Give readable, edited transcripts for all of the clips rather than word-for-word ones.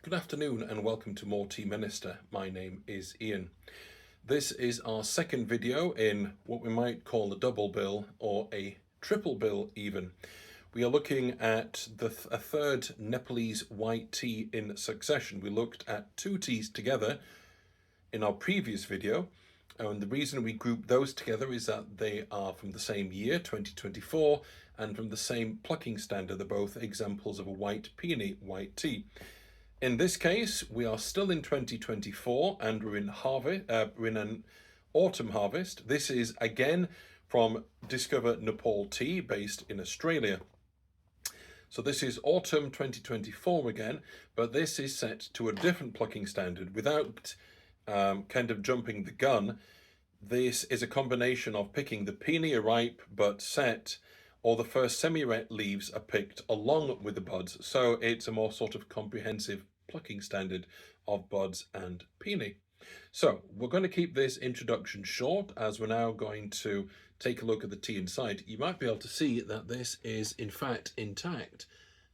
Good afternoon and welcome to More Tea Minister. My name is Ian. This is our second video in what we might call a double bill or a triple bill even. We are looking at a third Nepalese white tea in succession. We looked at two teas together in our previous video, and the reason we group those together is that they are from the same year, 2024, and from the same plucking standard. They're both examples of a white peony white tea. In this case, we are still in 2024 and we're in an autumn harvest. This is again from Discover Nepal Tea based in Australia. So this is autumn 2024 again, but this is set to a different plucking standard. Without kind of jumping the gun, this is a combination of picking the peony ripe but set, or the first semi-wet leaves are picked along with the buds, so it's a more sort of comprehensive plucking standard of buds and peony. So we're going to keep this introduction short, as we're now going to take a look at the tea inside. You might be able to see that this is in fact intact.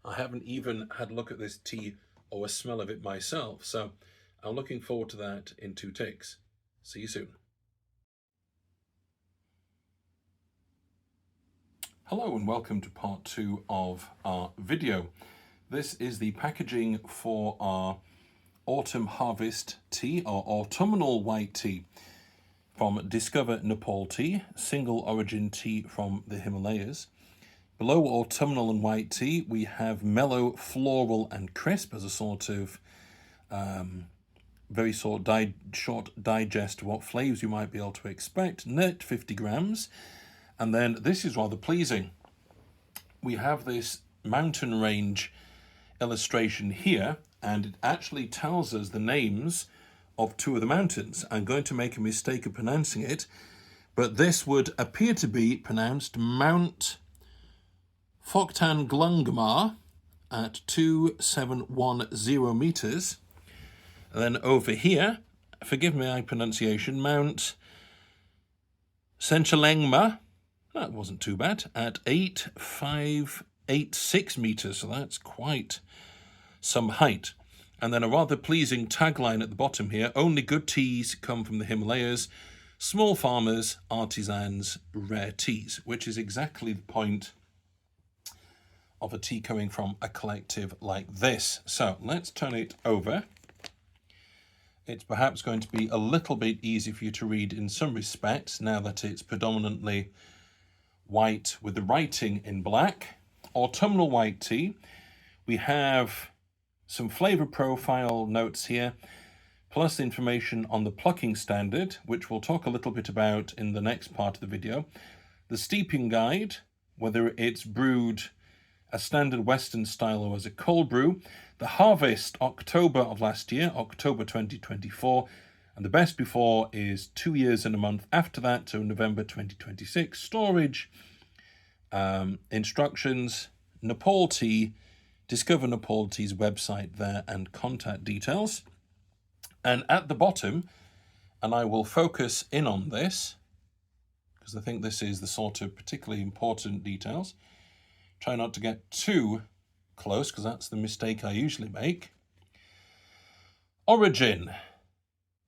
I haven't even had a look at this tea or a smell of it myself, so I'm looking forward to that in 2 ticks. See you soon. Hello and welcome to part 2 of our video. This is the packaging for our autumn harvest tea, or autumnal white tea, from Discover Nepal Tea, single origin tea from the Himalayas. Below autumnal and white tea, we have mellow, floral and crisp as a sort of very short digest of what flavours you might be able to expect. Net 50 grams. And then this is rather pleasing. We have this mountain range illustration here, and it actually tells us the names of 2 of the mountains. I'm going to make a mistake of pronouncing it, but this would appear to be pronounced Mount Phoktan Glungmar at 2710 meters. And then over here, forgive me my pronunciation, Mount Senchalengma, that wasn't too bad, at 8586 meters, so that's quite some height. And then a rather pleasing tagline at the bottom here: only good teas come from the Himalayas, small farmers, artisans, rare teas, which is exactly the point of a tea coming from a collective like this. So let's turn it over. It's perhaps going to be a little bit easy for you to read in some respects now that it's predominantly white with the writing in black. Autumnal white tea. We have some flavour profile notes here, plus information on the plucking standard, which we'll talk a little bit about in the next part of the video. The steeping guide, whether it's brewed a standard Western style or as a cold brew. The harvest, October of last year, October 2024. And the best before is 2 years and a month after that, so November 2026. Storage, instructions, Nepal Tea, Discover Nepal Tea's website there, and contact details. And at the bottom, and I will focus in on this, because I think this is the sort of particularly important details. Try not to get too close, because that's the mistake I usually make. Origin.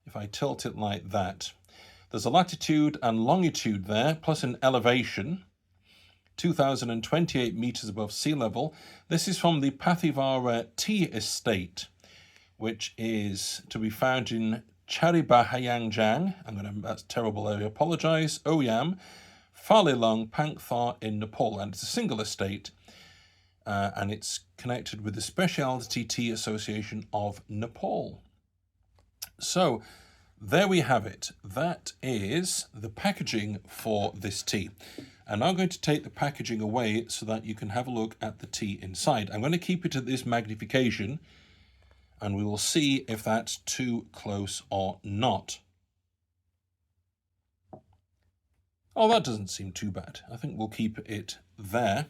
If I tilt it like that, there's a latitude and longitude there, plus an elevation, 2,028 meters above sea level. This is from the Pathivara tea estate, which is to be found in Charibhanjyan. That's terrible, I apologize. Oyamm, Falelung, Panchthar in Nepal, and it's a single estate, and it's connected with the Specialty Tea Association of Nepal. So there we have it. That is the packaging for this tea. I'm now going to take the packaging away so that you can have a look at the tea inside. I'm going to keep it at this magnification, and we will see if that's too close or not. Oh, that doesn't seem too bad. I think we'll keep it there.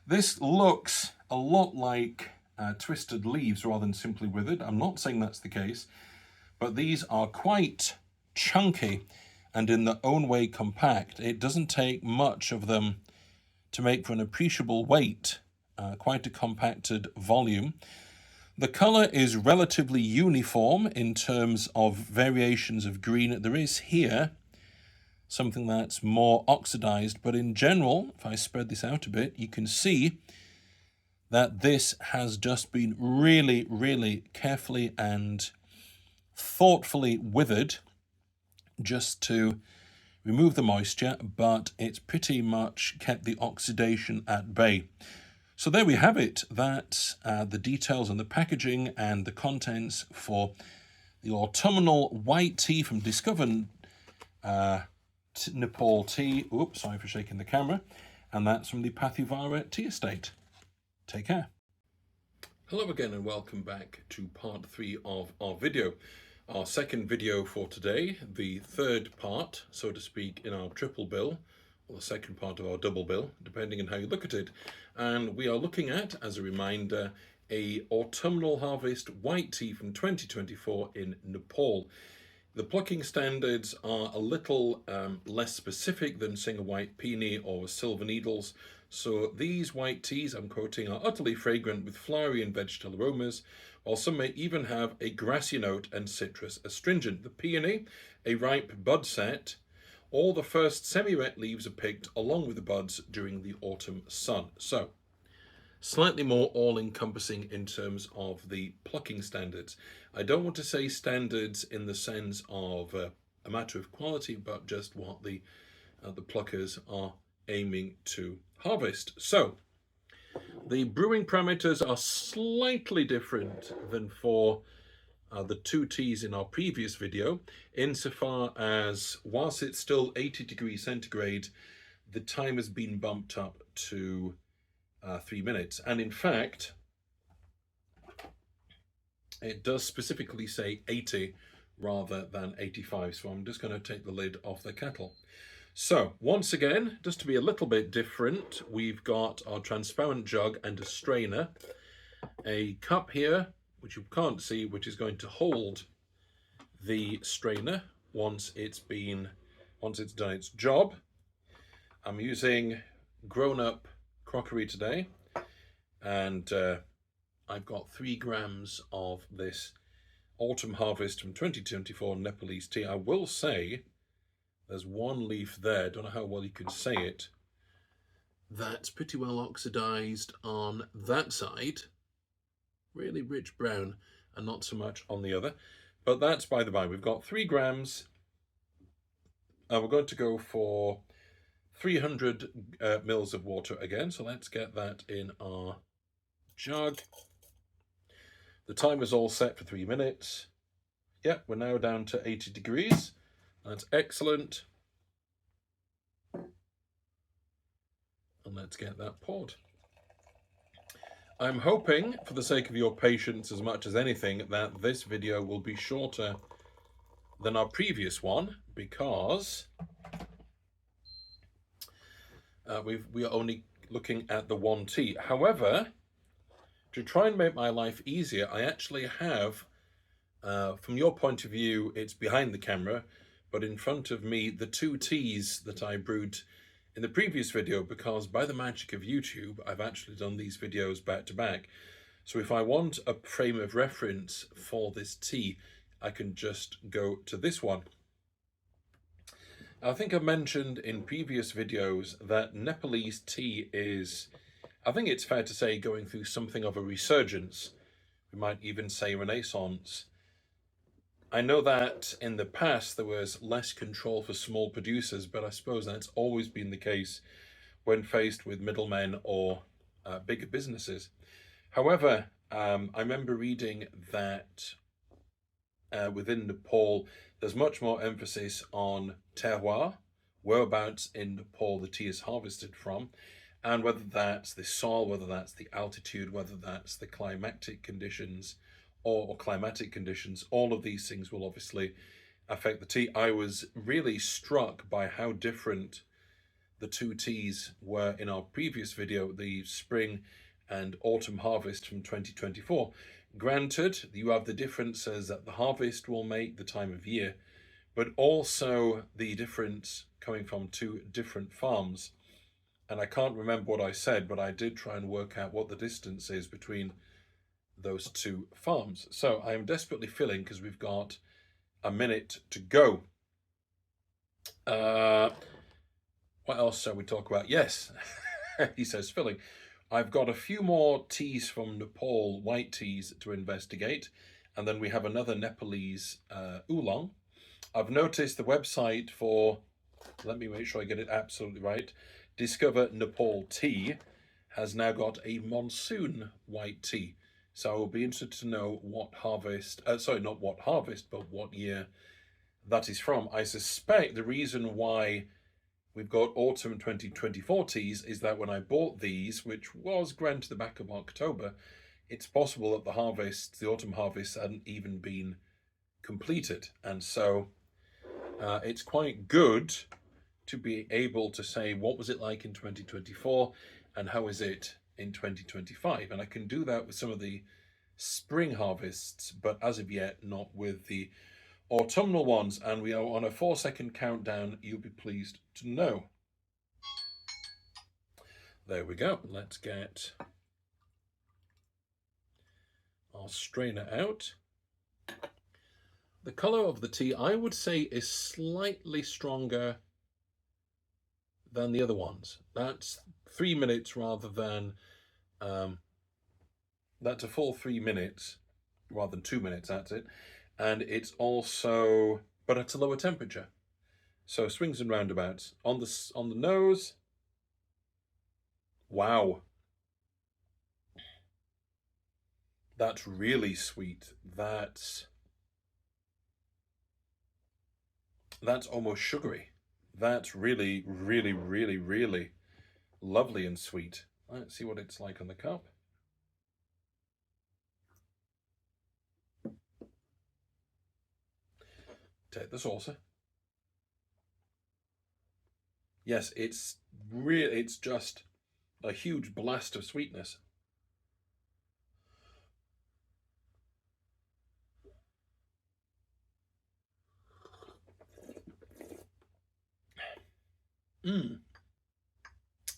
This looks a lot like twisted leaves rather than simply withered. I'm not saying that's the case, but these are quite chunky and in their own way compact. It doesn't take much of them to make for an appreciable weight, quite a compacted volume. The colour is relatively uniform in terms of variations of green. There is here something that's more oxidized, but in general, if I spread this out a bit, you can see that this has just been really, really carefully and thoughtfully withered just to remove the moisture, but it's pretty much kept the oxidation at bay. So there we have it. That's the details on the packaging and the contents for the Autumnal White Tea from Discover Nepal Tea. Oops, sorry for shaking the camera. And that's from the Pathivara Tea Estate. Take care. Hello again and welcome back to part 3 of our video. Our second video for today, the third part, so to speak, in our triple bill, or the second part of our double bill, depending on how you look at it. And we are looking at, as a reminder, a autumnal harvest white tea from 2024 in Nepal. The plucking standards are a little less specific than Singer White Peony or Silver Needles. So these white teas, I'm quoting, are utterly fragrant with flowery and vegetal aromas, while some may even have a grassy note and citrus astringent. The peony, a ripe bud set. All the first semi-wet leaves are picked along with the buds during the autumn sun. So, slightly more all-encompassing in terms of the plucking standards. I don't want to say standards in the sense of a matter of quality, but just what the pluckers are aiming to harvest. So, the brewing parameters are slightly different than for the two teas in our previous video, insofar as whilst it's still 80 degrees centigrade, the time has been bumped up to 3 minutes. And in fact, it does specifically say 80 rather than 85. So I'm just going to take the lid off the kettle. So once again, just to be a little bit different, we've got our transparent jug and a strainer, a cup here, which you can't see, which is going to hold the strainer once it's done its job. I'm using grown-up crockery today, and I've got 3 grams of this autumn harvest from 2024 Nepalese tea. I will say there's one leaf there, don't know how well you can say it, that's pretty well oxidized on that side, really rich brown, and not so much on the other, but that's by the by. We've got 3 grams. We're going to go for 300 mils of water again, so let's get that in our jug. The timer's all set for 3 minutes. Yep, we're now down to 80 degrees. That's excellent. And let's get that poured. I'm hoping, for the sake of your patience as much as anything, that this video will be shorter than our previous one, because we are only looking at the one tea. However, to try and make my life easier, I actually have, from your point of view, it's behind the camera, but in front of me, the 2 teas that I brewed in the previous video, because by the magic of YouTube, I've actually done these videos back to back. So if I want a frame of reference for this tea, I can just go to this one. I think I mentioned in previous videos that Nepalese tea is, I think it's fair to say, going through something of a resurgence. We might even say renaissance. I know that in the past there was less control for small producers, but I suppose that's always been the case when faced with middlemen or bigger businesses. However, I remember reading that within Nepal, there's much more emphasis on terroir, whereabouts in Nepal the tea is harvested from, and whether that's the soil, whether that's the altitude, whether that's the climatic conditions, or climatic conditions. All of these things will obviously affect the tea. I was really struck by how different the 2 teas were in our previous video, the spring and autumn harvest from 2024. Granted, you have the differences that the harvest will make, the time of year, but also the difference coming from 2 different farms. And I can't remember what I said, but I did try and work out what the distance is between those two farms. So I am desperately filling because we've got a minute to go. What else shall we talk about? Yes, he says filling. I've got a few more teas from Nepal, white teas, to investigate. And then we have another Nepalese oolong. I've noticed the website for, let me make sure I get it absolutely right, Discover Nepal Tea has now got a monsoon white tea. So I will be interested to know what harvest, sorry, not what harvest, but what year that is from. I suspect the reason why we've got autumn 2024 teas is that when I bought these, which was granted the back of October, it's possible that the autumn harvest hadn't even been completed. And so it's quite good to be able to say what was it like in 2024 and how is it in 2025. And I can do that with some of the spring harvests, but as of yet, not with the autumnal ones. And we are on a 4-second countdown, you'll be pleased to know. There we go. Let's get our strainer out. The colour of the tea, I would say, is slightly stronger than the other ones. That's 3 minutes rather than, that's a full 3 minutes rather than 2 minutes, that's it. And it's also, but at a lower temperature. So swings and roundabouts. On the nose, wow. That's really sweet. That's almost sugary. That's really, really, really, really lovely and sweet. Let's see what it's like on the cup. Take the saucer. Yes, it's just a huge blast of sweetness.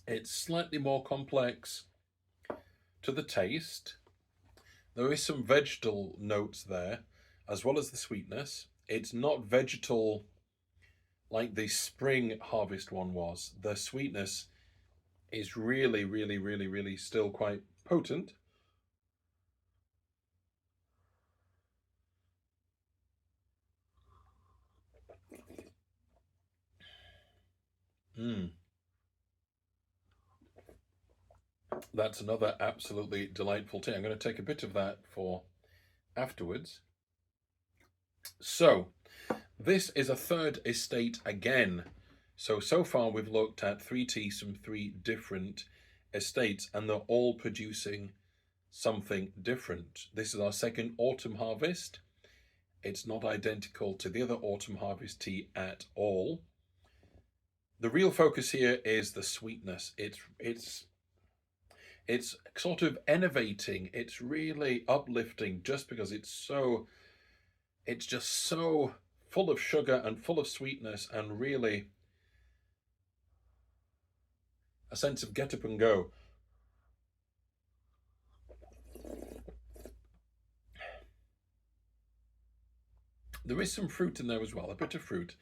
It's slightly more complex to the taste. There is some vegetal notes there, as well as the sweetness. It's not vegetal like the spring harvest one was. The sweetness is really, really, really, really still quite potent. That's another absolutely delightful tea. I'm going to take a bit of that for afterwards. So, this is a third estate again. So far we've looked at 3 teas from 3 different estates, and they're all producing something different. This is our second autumn harvest. It's not identical to the other autumn harvest tea at all. The real focus here is the sweetness. It's sort of enervating. It's really uplifting just because it's just so full of sugar and full of sweetness and really a sense of get up and go. There is some fruit in there as well, a bit of fruit.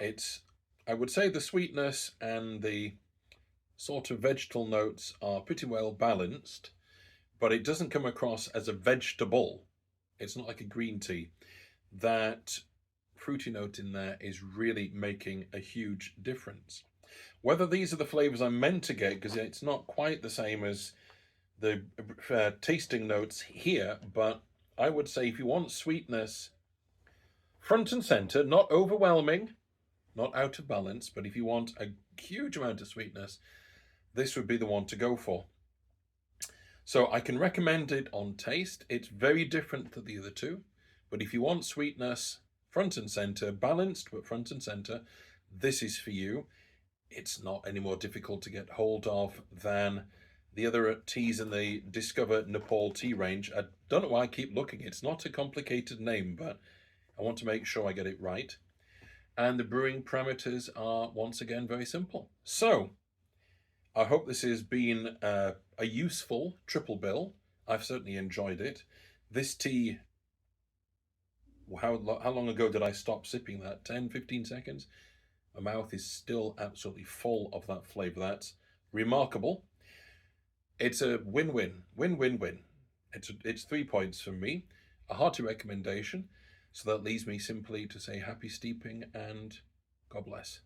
I would say the sweetness and the sort of vegetal notes are pretty well balanced, but it doesn't come across as a vegetable. It's not like a green tea. That fruity note in there is really making a huge difference. Whether these are the flavors I'm meant to get, because it's not quite the same as the tasting notes here, but I would say if you want sweetness front and center, not overwhelming, not out of balance, but if you want a huge amount of sweetness, this would be the one to go for. So I can recommend it on taste. It's very different to the other two, but if you want sweetness front and center, balanced but front and center, this is for you. It's not any more difficult to get hold of than the other teas in the Discover Nepal tea range. I don't know why I keep looking. It's not a complicated name, but I want to make sure I get it right. And the brewing parameters are once again very simple. So I hope this has been a useful triple bill. I've certainly enjoyed it. This tea, how long ago did I stop sipping that? 10, 15 seconds? My mouth is still absolutely full of that flavour. That's remarkable. It's a win-win, win-win-win. It's 3 points from me, a hearty recommendation. So that leaves me simply to say happy steeping and God bless.